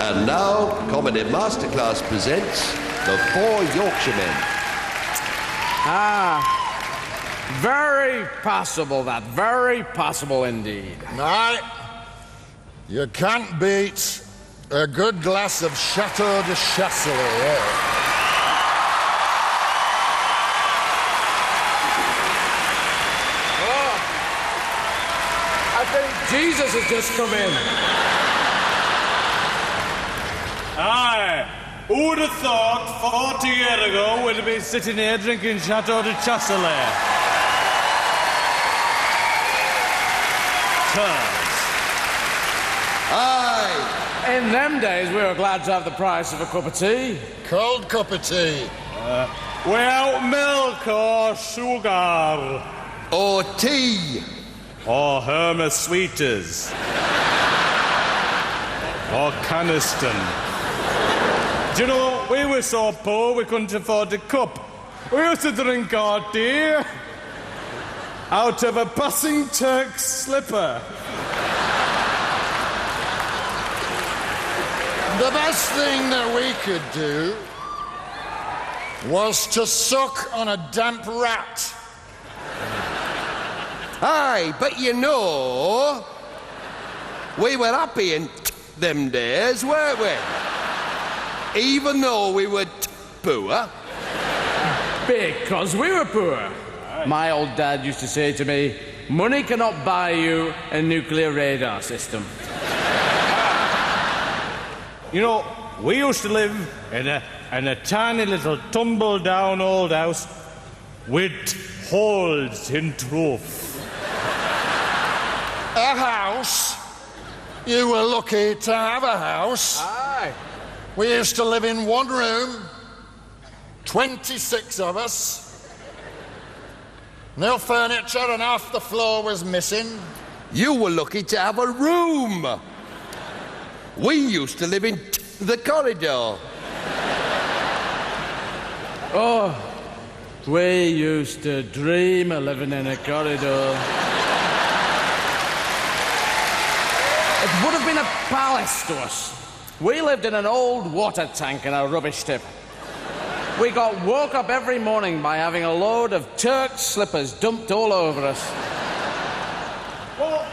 And now, Comedy Masterclass presents the Four Yorkshiremen. Very possible, that. Very possible indeed. Aye. You can't beat a good glass of Chateau de Chasselet, eh? I think Jesus has just come in. Aye. Who would have thought 40 years ago we'd be sitting here drinking Chateau de Chasselet? Cheers. Aye. In them days, we were glad to have the price of a cup of tea. Cold cup of tea. Without milk or sugar. Or tea. Or Hermes Sweeters. Or Caniston. Do you know, we were so poor we couldn't afford a cup. We used to drink our tea out of a passing Turk's slipper. The best thing that we could do was to suck on a damp rat. Aye, but you know, we were happy in them days, weren't we? Even though we were poor. Because we were poor. My old dad used to say to me, money cannot buy you a nuclear radar system. You know, we used to live in a tiny little tumble-down old house with holes in the roof. A house? You were lucky to have a house. Aye. We used to live in one room, 26 of us. No furniture and half the floor was missing. You were lucky to have a room. We used to live in the corridor. Oh, we used to dream of living in a corridor. It would have been a palace to us. We lived in an old water tank in a rubbish tip. We got woke up every morning by having a load of Turk's slippers dumped all over us. Well,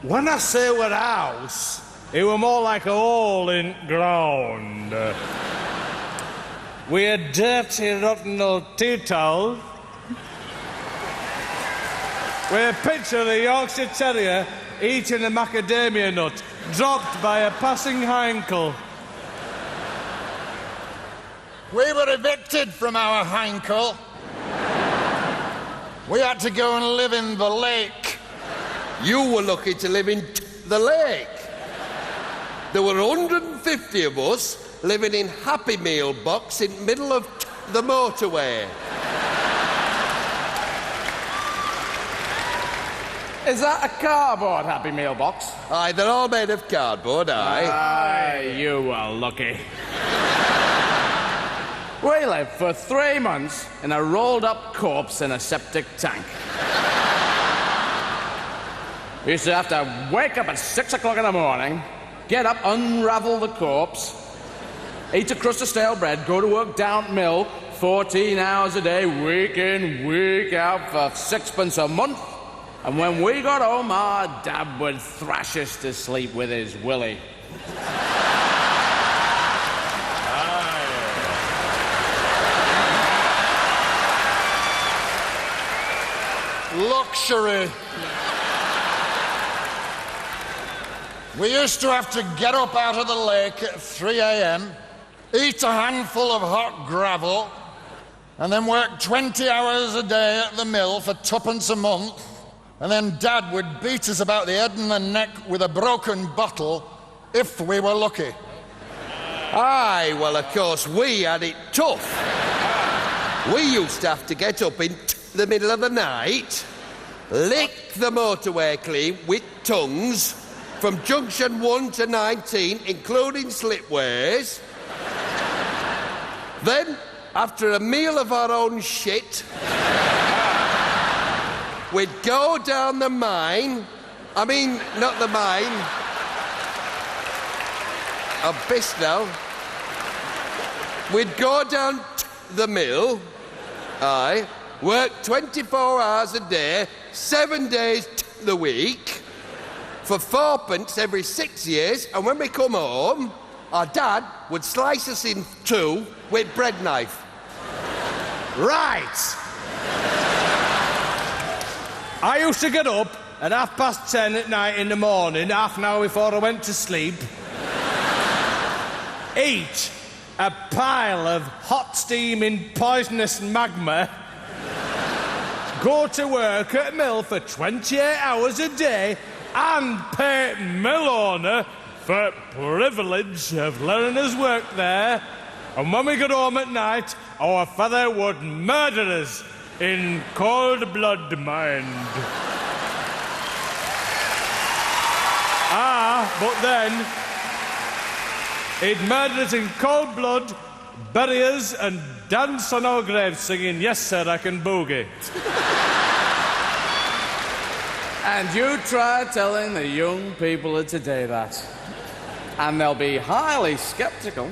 when I say we're house, it were more like a hole in ground. We had dirty, rotten old tea towels. We had a picture of a Yorkshire Terrier eating a macadamia nut dropped by a passing heinkel. We were evicted from our heinkel. We had to go and live in the lake. You were lucky to live in the lake. There were 150 of us living in Happy Meal box in middle of the motorway. Is that a cardboard Happy Meal box? Aye, they're all made of cardboard, aye. Aye, you were lucky. We lived for 3 months in a rolled-up corpse in a septic tank. We used to have to wake up at 6 o'clock in the morning, get up, unravel the corpse, eat a crust of stale bread, go to work down at mill, 14 hours a day, week in, week out, for sixpence a month. And when we got home, our dad would thrash us to sleep with his willy. Luxury. We used to have to get up out of the lake at 3 a.m., eat a handful of hot gravel, and then work 20 hours a day at the mill for twopence a month. And then Dad would beat us about the head and the neck with a broken bottle if we were lucky. Aye, well, of course, we had it tough. We used to have to get up in the middle of the night, lick the motorway clean with tongues from junction 1 to 19, including slipways. Then, after a meal of our own shit, we'd go down the mine. I mean, not the mine. I'm pissed now. We'd go down the mill, aye, work 24 hours a day, 7 days the week, for 4pence every 6 years, and when we come home, our dad would slice us in two with bread knife. Right. I used to get up at 10:30 at night in the morning, half an hour before I went to sleep, eat a pile of hot steaming poisonous magma, go to work at a mill for 28 hours a day, and pay mill owner for privilege of letting us work there. And when we got home at night, our father would murder us in cold blood, mind. But then he'd murder us in cold blood, bury us, and dance on our graves singing, "Yes, sir, I can boogie." And you try telling the young people of today that, and they'll be highly sceptical.